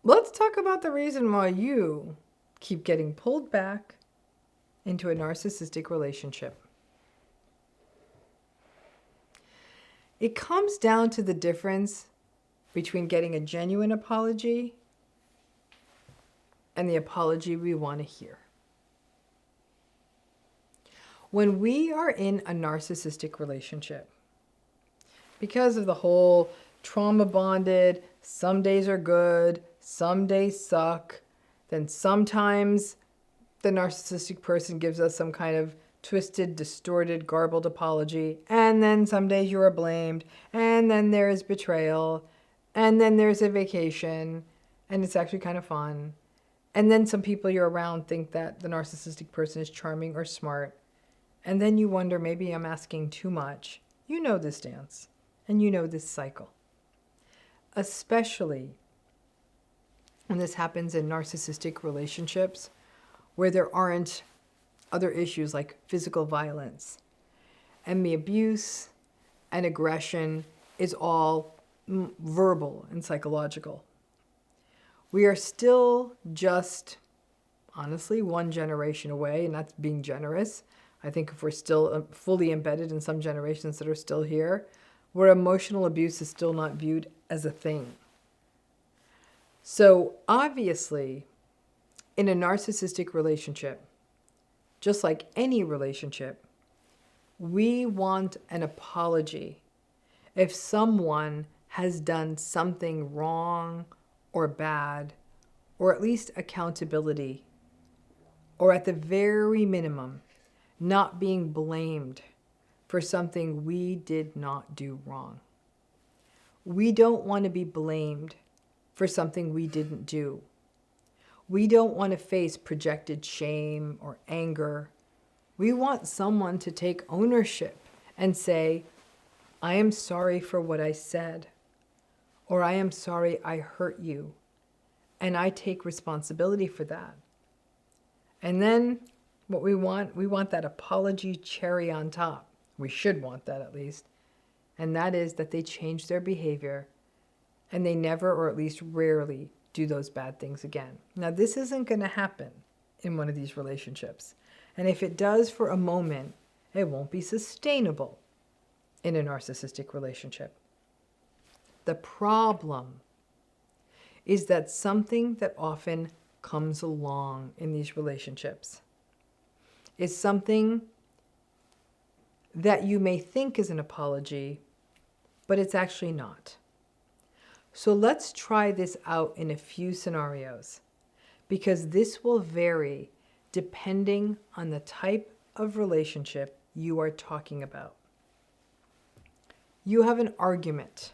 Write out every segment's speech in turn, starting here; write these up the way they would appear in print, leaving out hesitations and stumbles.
let's talk about the reason why you keep getting pulled back into a narcissistic relationship. It comes down to the difference between getting a genuine apology and the apology we want to hear. When we are in a narcissistic relationship, because of the whole trauma bonded, some days are good, some days suck, then sometimes the narcissistic person gives us some kind of twisted, distorted, garbled apology, and then some days you are blamed, and then there is betrayal, and then there's a vacation, and it's actually kind of fun. And then some people you're around think that the narcissistic person is charming or smart, and then you wonder, maybe I'm asking too much. You know this dance, and you know this cycle. Especially when this happens in narcissistic relationships where there aren't other issues like physical violence. And the abuse and aggression is all verbal and psychological. We are still just, honestly, one generation away, and that's being generous. I think if we're still fully embedded in some generations that are still here, where emotional abuse is still not viewed as a thing. So obviously, in a narcissistic relationship, just like any relationship, we want an apology if someone has done something wrong or bad, or at least accountability, or at the very minimum, not being blamed for something we did not do wrong. We don't want to be blamed for something we didn't do. We don't want to face projected shame or anger. We want someone to take ownership and say, I am sorry for what I said, or I am sorry I hurt you, and I take responsibility for that. And then what we want that apology cherry on top. We should want that at least. And that is that they change their behavior and they never, or at least rarely, do those bad things again. Now, this isn't going to happen in one of these relationships. And if it does for a moment, it won't be sustainable in a narcissistic relationship. The problem is that something that often comes along in these relationships is something that you may think is an apology, but it's actually not. So let's try this out in a few scenarios, because this will vary depending on the type of relationship you are talking about. You have an argument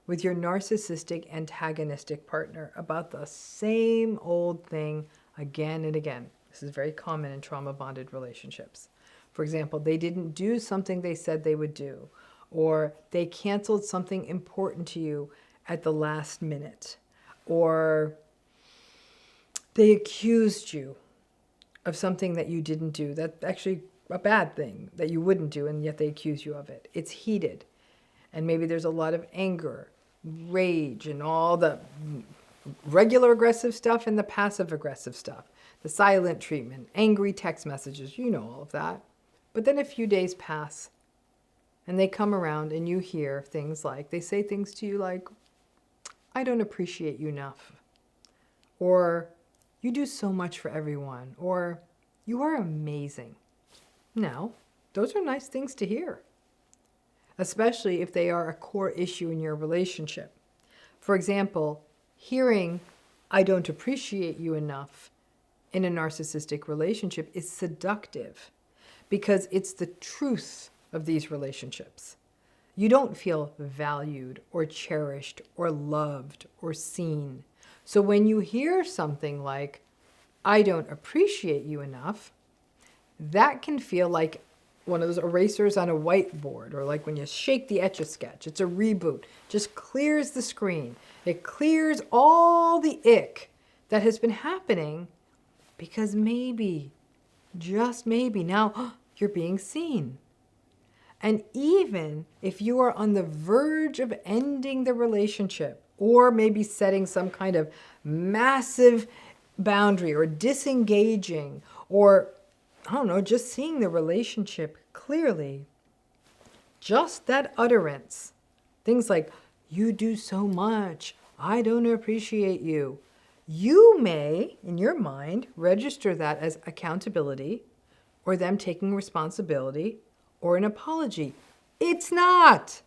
with your narcissistic antagonistic partner about the same old thing again and again. This is very common in trauma-bonded relationships. For example, they didn't do something they said they would do, or they canceled something important to you at the last minute, or they accused you of something that you didn't do. That's actually a bad thing that you wouldn't do, and yet they accuse you of it. It's heated, and maybe there's a lot of anger, rage, and all the regular aggressive stuff and the passive aggressive stuff, the silent treatment, angry text messages, you know all of that. But then a few days pass, and they come around and you hear things like, they say things to you like, I don't appreciate you enough, or you do so much for everyone, or you are amazing. Now, those are nice things to hear, especially if they are a core issue in your relationship. For example, hearing, I don't appreciate you enough in a narcissistic relationship is seductive because it's the truth of these relationships. You don't feel valued or cherished or loved or seen. So when you hear something like, I don't appreciate you enough, that can feel like one of those erasers on a whiteboard, or like when you shake the Etch-a-Sketch. It's a reboot. Just clears the screen. It clears all the ick that has been happening because maybe, just maybe, now you're being seen. And even if you are on the verge of ending the relationship or maybe setting some kind of massive boundary or disengaging, or I don't know, just seeing the relationship clearly. Just that utterance. Things like, you do so much, I don't appreciate you. You may, in your mind, register that as accountability or them taking responsibility or an apology. It's not.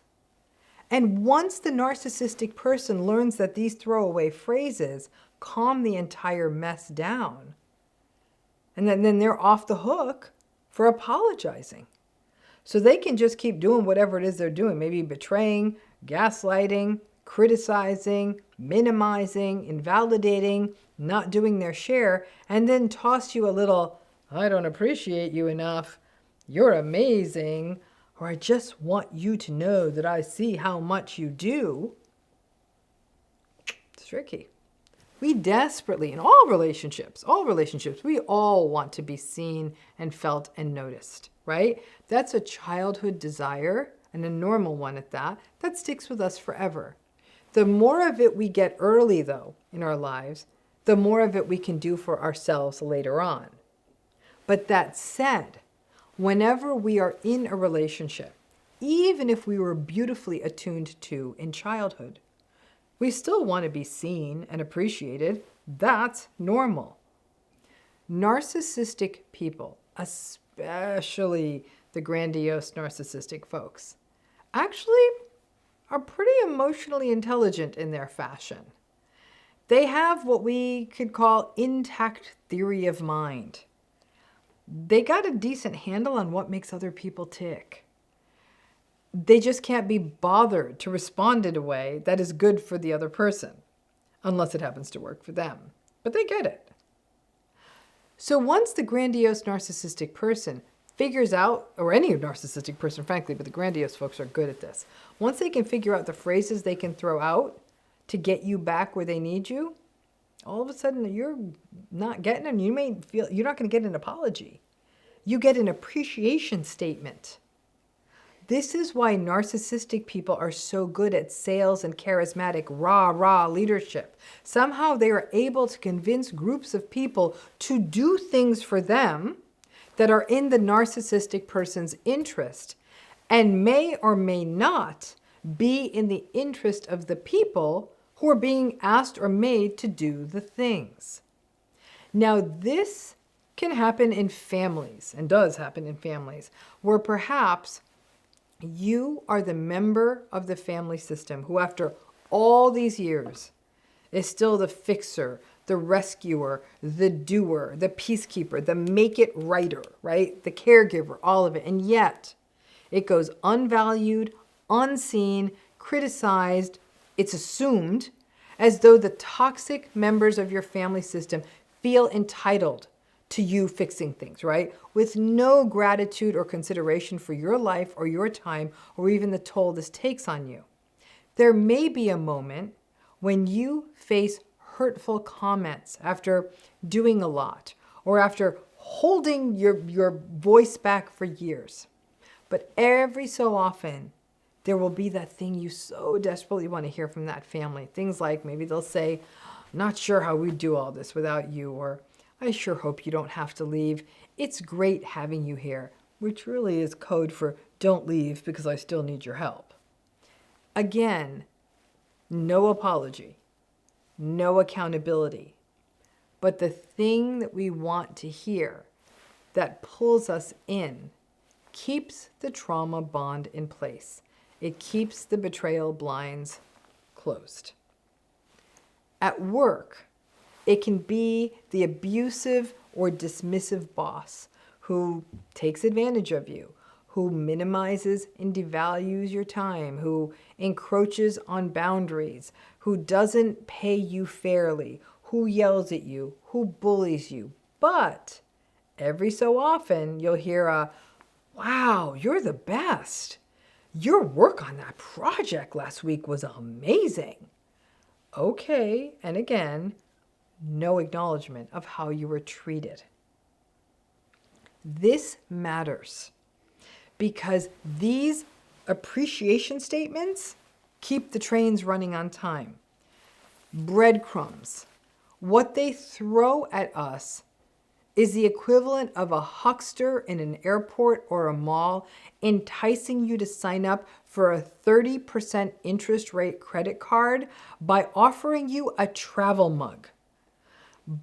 And once the narcissistic person learns that these throwaway phrases calm the entire mess down, and then they're off the hook for apologizing. So they can just keep doing whatever it is they're doing, maybe betraying, gaslighting, criticizing, minimizing, invalidating, not doing their share, and then toss you a little, I don't appreciate you enough, you're amazing, or I just want you to know that I see how much you do. It's tricky. We desperately, in all relationships, we all want to be seen and felt and noticed, right? That's a childhood desire, and a normal one at that sticks with us forever. The more of it we get early, though, in our lives, the more of it we can do for ourselves later on. But that said, whenever we are in a relationship, even if we were beautifully attuned to in childhood, we still want to be seen and appreciated. That's normal. Narcissistic people, especially the grandiose narcissistic folks, actually are pretty emotionally intelligent in their fashion. They have what we could call intact theory of mind. They got a decent handle on what makes other people tick. They just can't be bothered to respond in a way that is good for the other person, unless it happens to work for them. But they get it. So once the grandiose narcissistic person figures out, or any narcissistic person, frankly, but the grandiose folks are good at this. Once they can figure out the phrases they can throw out to get you back where they need you, all of a sudden you're not getting them. You may feel you're not going to get an apology. You get an appreciation statement. This is why narcissistic people are so good at sales and charismatic rah-rah leadership. Somehow they are able to convince groups of people to do things for them that are in the narcissistic person's interest and may or may not be in the interest of the people who are being asked or made to do the things. Now, this can happen in families, and does happen in families, where perhaps you are the member of the family system who, after all these years, is still the fixer, the rescuer, the doer, the peacekeeper, the make-it-righter, right? The caregiver, all of it. And yet, it goes unvalued, unseen, criticized, it's assumed, as though the toxic members of your family system feel entitled to you fixing things, right? With no gratitude or consideration for your life or your time or even the toll this takes on you. There may be a moment when you face hurtful comments after doing a lot or after holding your voice back for years. But every so often, there will be that thing you so desperately want to hear from that family. Things like maybe they'll say, not sure how we'd do all this without you, or I sure hope you don't have to leave. It's great having you here, which really is code for don't leave because I still need your help. Again, no apology, no accountability. But the thing that we want to hear that pulls us in keeps the trauma bond in place. It keeps the betrayal blinds closed. At work, it can be the abusive or dismissive boss who takes advantage of you, who minimizes and devalues your time, who encroaches on boundaries, who doesn't pay you fairly, who yells at you, who bullies you. But every so often you'll hear a, wow, you're the best. Your work on that project last week was amazing. Okay, and again, no acknowledgement of how you were treated. This matters because these appreciation statements keep the trains running on time. breadcrumbs. What they throw at us is the equivalent of a huckster in an airport or a mall enticing you to sign up for a 30% interest rate credit card by offering you a travel mug.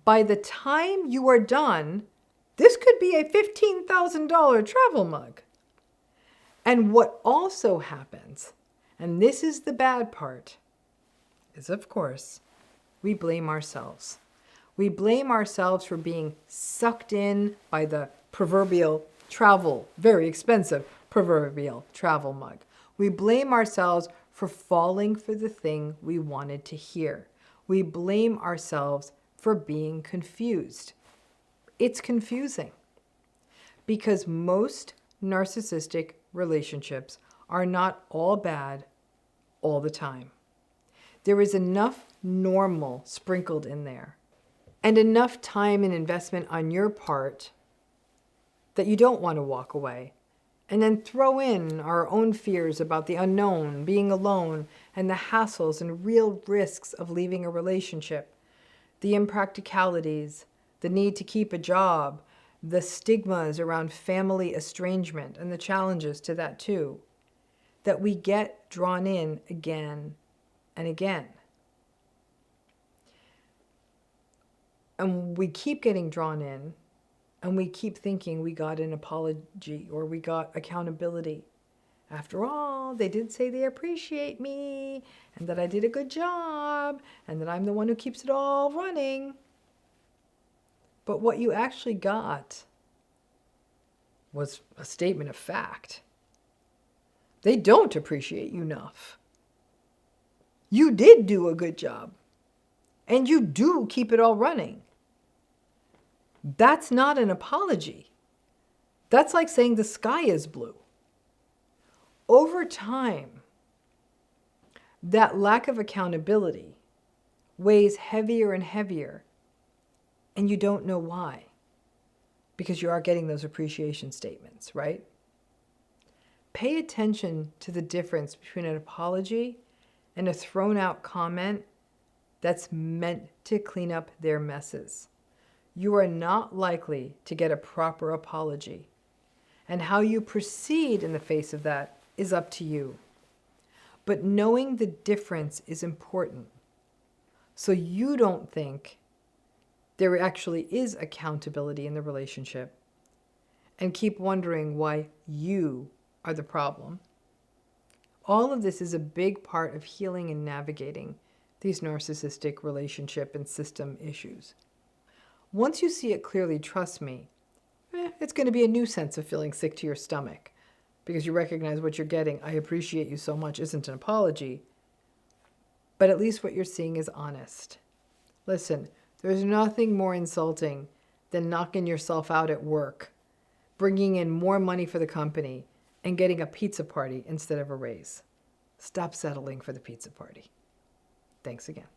By the time you are done, this could be a $15,000 travel mug. And what also happens, and this is the bad part, is of course, we blame ourselves. We blame ourselves for being sucked in by the proverbial travel, very expensive proverbial travel mug. We blame ourselves for falling for the thing we wanted to hear. We blame ourselves for being confused. It's confusing because most narcissistic relationships are not all bad all the time. There is enough normal sprinkled in there and enough time and investment on your part that you don't want to walk away. And then throw in our own fears about the unknown, being alone, and the hassles and real risks of leaving a relationship, the impracticalities, the need to keep a job, the stigmas around family estrangement and the challenges to that too, that we get drawn in again and again. And we keep getting drawn in, and we keep thinking we got an apology or we got accountability. After all, they did say they appreciate me and that I did a good job and that I'm the one who keeps it all running. But what you actually got was a statement of fact. They don't appreciate you enough. You did do a good job, and you do keep it all running. That's not an apology. That's like saying the sky is blue. Over time, that lack of accountability weighs heavier and heavier, and you don't know why, because you are getting those appreciation statements, right? Pay attention to the difference between an apology and a thrown out comment that's meant to clean up their messes. You are not likely to get a proper apology, and how you proceed in the face of that is up to you. But knowing the difference is important, so you don't think there actually is accountability in the relationship and keep wondering why you are the problem. All of this is a big part of healing and navigating these narcissistic relationship and system issues. Once you see it clearly, trust me, it's going to be a new sense of feeling sick to your stomach because you recognize what you're getting. I appreciate you so much isn't an apology, but at least what you're seeing is honest. Listen, there's nothing more insulting than knocking yourself out at work, bringing in more money for the company, and getting a pizza party instead of a raise. Stop settling for the pizza party. Thanks again.